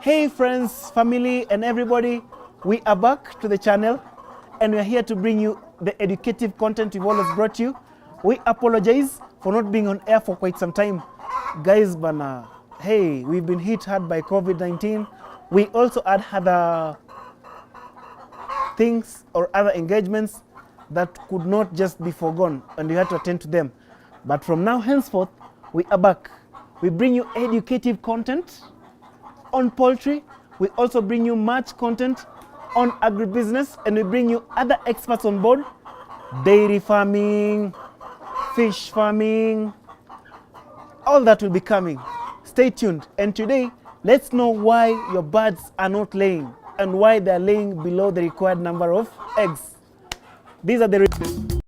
Hey friends, family and everybody, we are back to the channel and we are here to bring you the educative content we've always brought you. We apologize for not being on air for quite some time. Guys, hey, we've been hit hard by COVID-19. We also had other things or other engagements that could not just be forgone and we had to attend to them. But from now henceforth, we are back. We bring you educative content on poultry. We also bring you much content on agribusiness, and we bring you other experts on board: dairy farming, fish farming, all that will be coming. Stay tuned. And today, let's know why your birds are not laying and why they're laying below the required number of eggs. These are the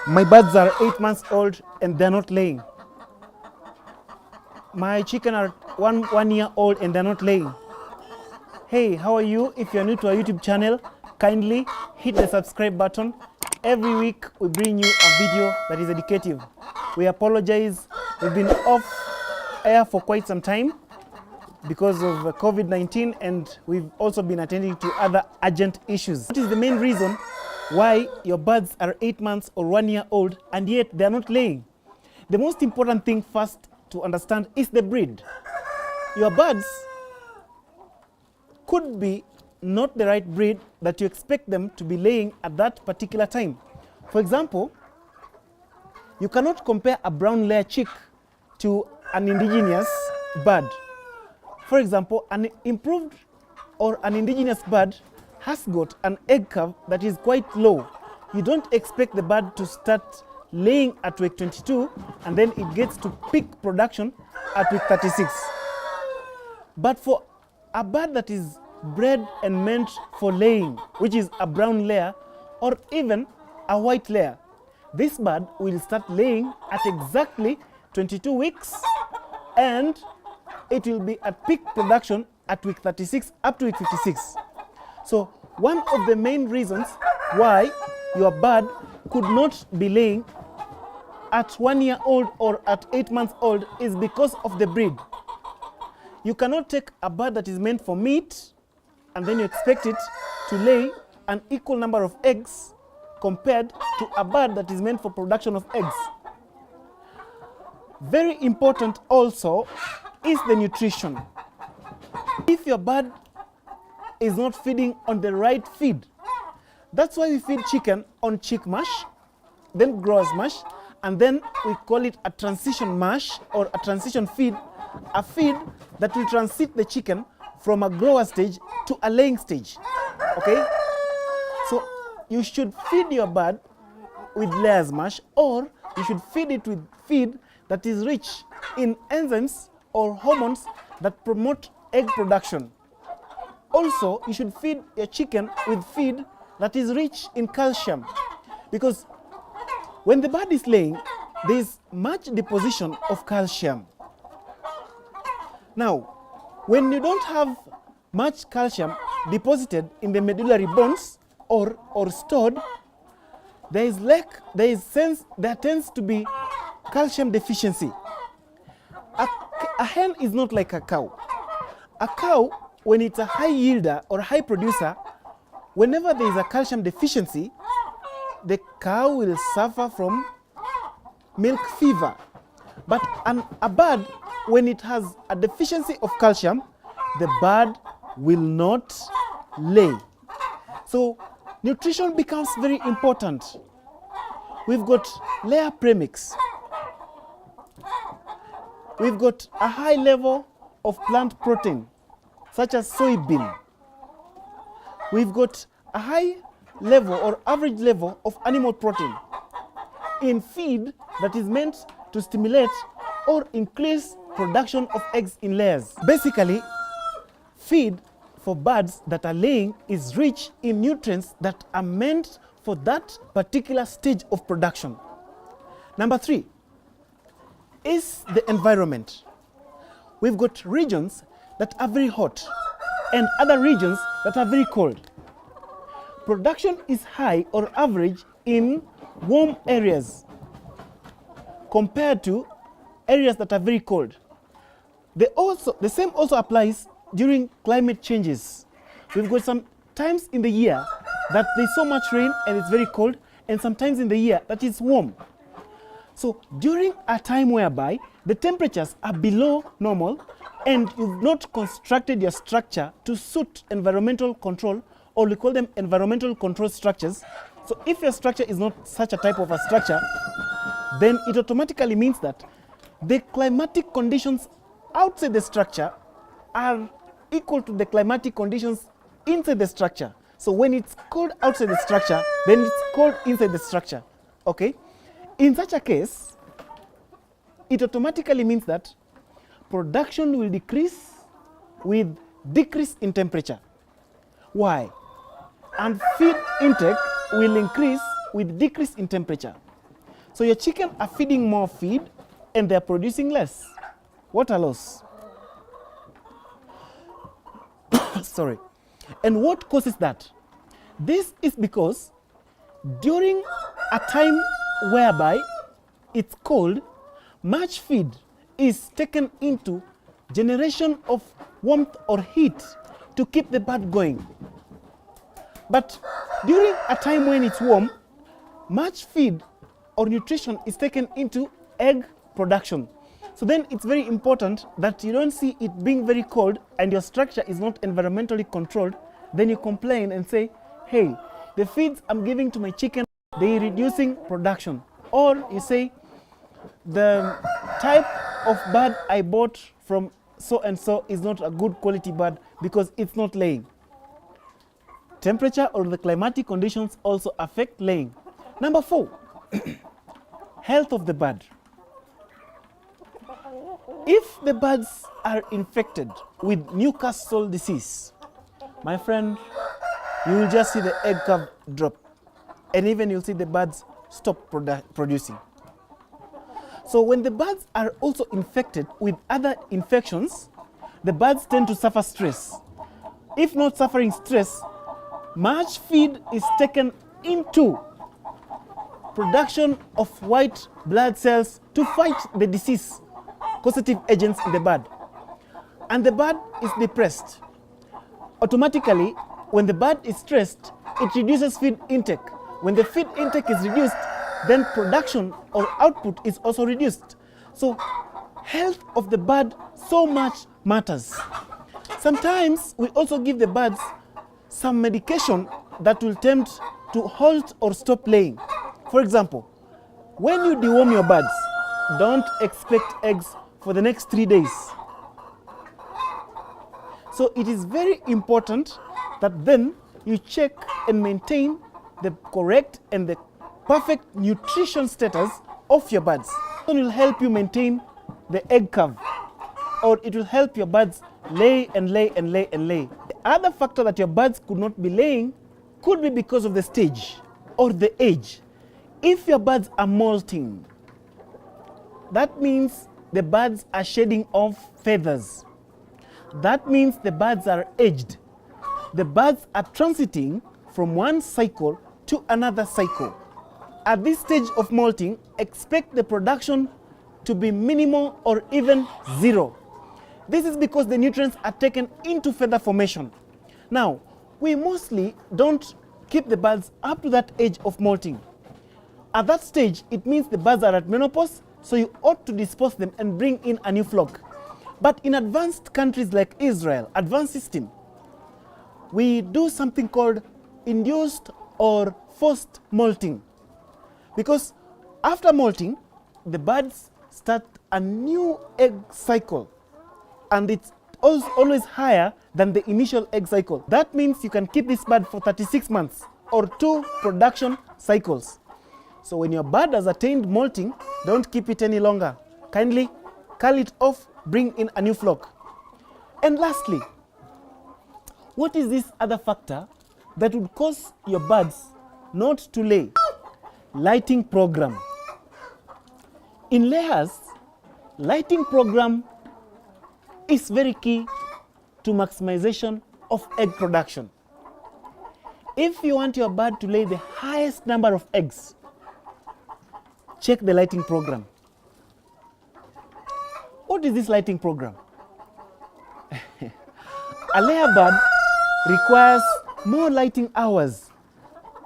My birds are 8 months old and they're not laying. My chicken are one year old and they're not laying. Hey, how are you? If you're new to our YouTube channel, kindly hit the subscribe button. Every week we bring you a video that is educative. We apologize, we've been off air for quite some time because of COVID-19, and we've also been attending to other urgent issues. What is the main reason why your birds are 8 months or 1 year old and yet they're not laying? The most important thing first to understand is the breed. Your birds could be not the right breed that you expect them to be laying at that particular time. For example, you cannot compare a brown layer chick to an indigenous bird. For example, an improved or an indigenous bird has got an egg curve that is quite low. You don't expect the bird to start laying at week 22 and then it gets to peak production at week 36. But for a bird that is bred and meant for laying, which is a brown layer or even a white layer, this bird will start laying at exactly 22 weeks and it will be at peak production at week 36 up to week 56. So one of the main reasons why your bird could not be laying at 1 year old or at 8 months old is because of the breed. You cannot take a bird that is meant for meat and then you expect it to lay an equal number of eggs compared to a bird that is meant for production of eggs. Very important also is the nutrition. If your bird is not feeding on the right feed, that's why we feed chicken on chick mash, then growers mash, and then we call it a transition mash or a transition feed, a feed that will transit the chicken from a grower stage to a laying stage. Okay? So you should feed your bird with layers mash, or you should feed it with feed that is rich in enzymes or hormones that promote egg production. Also, you should feed your chicken with feed that is rich in calcium, because when the bird is laying, there is much deposition of calcium. Now, when you don't have much calcium deposited in the medullary bones or stored, there tends to be calcium deficiency. A hen is not like a cow. A cow, when it's a high yielder or high producer, whenever there is a calcium deficiency, the cow will suffer from milk fever. But a bird, when it has a deficiency of calcium, the bird will not lay. So nutrition becomes very important. We've got layer premix. We've got a high level of plant protein, such as soybean. We've got a high level or average level of animal protein in feed that is meant to stimulate or increase production of eggs in layers. Basically, feed for birds that are laying is rich in nutrients that are meant for that particular stage of production. Number 3 is the environment. We've got regions that are very hot. and other regions that are very cold. Production is high or average in warm areas compared to areas that are very cold. The same also applies during climate changes. We've got some times in the year that there's so much rain and it's very cold, and sometimes in the year that it's warm. So during a time whereby the temperatures are below normal and you've not constructed your structure to suit environmental control, or we call them environmental control structures. So if your structure is not such a type of a structure, then it automatically means that the climatic conditions outside the structure are equal to the climatic conditions inside the structure. So when it's cold outside the structure, then it's cold inside the structure. Okay? In such a case, it automatically means that production will decrease with decrease in temperature. Why? And feed intake will increase with decrease in temperature. So your chicken are feeding more feed and they're producing less. What a loss. Sorry. And what causes that? This is because during a time whereby it's cold, much feed is taken into generation of warmth or heat to keep the bird going. But during a time when it's warm, much feed or nutrition is taken into egg production. So then it's very important that you don't see it being very cold and your structure is not environmentally controlled. Then you complain and say, hey, the feeds I'm giving to my chicken, they're reducing production. Or you say, the type of bird I bought from so and so is not a good quality bird because it's not laying. Temperature or the climatic conditions also affect laying. Number 4, health of the bird. If the birds are infected with Newcastle disease, my friend, you will just see the egg curve drop, and even you'll see the birds stop producing. So when the birds are also infected with other infections, the birds tend to suffer stress. If not suffering stress, much feed is taken into production of white blood cells to fight the disease causative agents in the bird. And the bird is depressed. Automatically, when the bird is stressed, it reduces feed intake. When the feed intake is reduced, then production or output is also reduced. So health of the bird so much matters. Sometimes we also give the birds some medication that will tempt to halt or stop laying. For example, when you deworm your birds, don't expect eggs for the next 3 days. So it is very important that then you check and maintain the correct and the perfect nutrition status of your birds. It will help you maintain the egg curve, or it will help your birds lay and lay and lay and lay. The other factor that your birds could not be laying could be because of the stage or the age. If your birds are molting, that means the birds are shedding off feathers. That means the birds are aged. The birds are transiting from one cycle to another cycle. At this stage of molting, expect the production to be minimal or even zero. This is because the nutrients are taken into feather formation. Now, we mostly don't keep the birds up to that age of molting. At that stage, it means the birds are at menopause, so you ought to dispose them and bring in a new flock. But in advanced countries like Israel, advanced system, we do something called induced or forced molting. Because after molting, the birds start a new egg cycle, and it's always higher than the initial egg cycle. That means you can keep this bird for 36 months or 2 production cycles. So when your bird has attained molting, don't keep it any longer. Kindly cull it off, bring in a new flock. And lastly, what is this other factor that would cause your birds not to lay? Lighting program. In layers, lighting program is very key to maximization of egg production. If you want your bird to lay the highest number of eggs, check the lighting program. What is this lighting program? A layer bird requires more lighting hours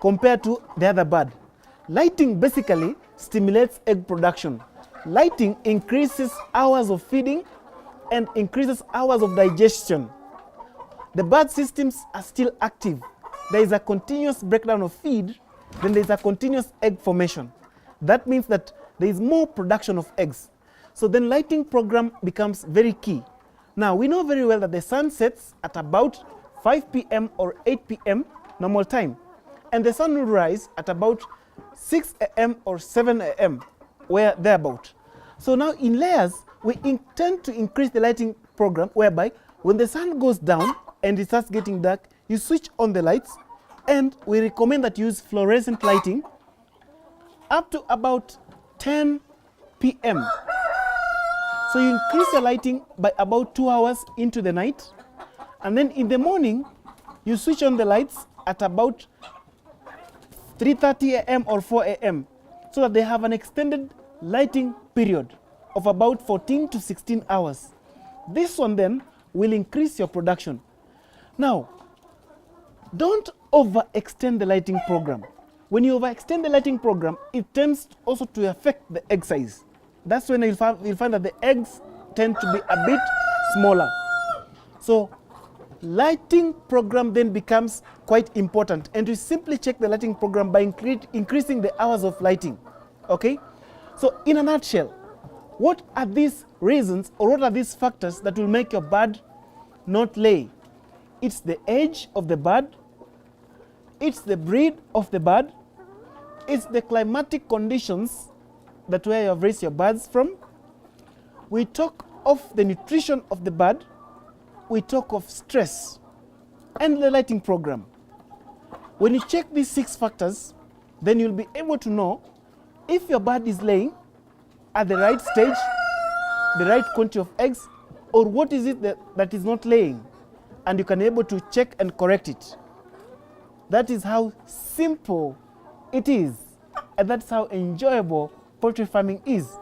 compared to the other bird. Lighting basically stimulates egg production. Lighting increases hours of feeding and increases hours of digestion. The bird systems are still active. There is a continuous breakdown of feed, then there is a continuous egg formation. That means that there is more production of eggs. So then lighting program becomes very key. Now we know very well that the sun sets at about 5 p.m. or 8 p.m. normal time, and the sun will rise at about 6 a.m. or 7 a.m. where thereabout. So now in layers, we intend to increase the lighting program whereby when the sun goes down and it starts getting dark, you switch on the lights, and we recommend that you use fluorescent lighting up to about 10 p.m. So you increase the lighting by about 2 hours into the night, and then in the morning, you switch on the lights at about 3:30 a.m. or 4 a.m. so that they have an extended lighting period of about 14 to 16 hours. This one then will increase your production. Now, don't overextend the lighting program. When you overextend the lighting program, it tends also to affect the egg size. That's when you'll find that the eggs tend to be a bit smaller. So lighting program then becomes quite important, and we simply check the lighting program by increasing the hours of lighting. Okay? So in a nutshell, what are these reasons or what are these factors that will make your bird not lay? It's the age of the bird, it's the breed of the bird, it's the climatic conditions that where you have raised your birds from. We talk of the nutrition of the bird, we talk of stress, and the lighting program. When you check these 6 factors, then you'll be able to know if your bird is laying at the right stage, the right quantity of eggs, or what is it that is not laying, and you can be able to check and correct it. That is how simple it is, and that's how enjoyable poultry farming is.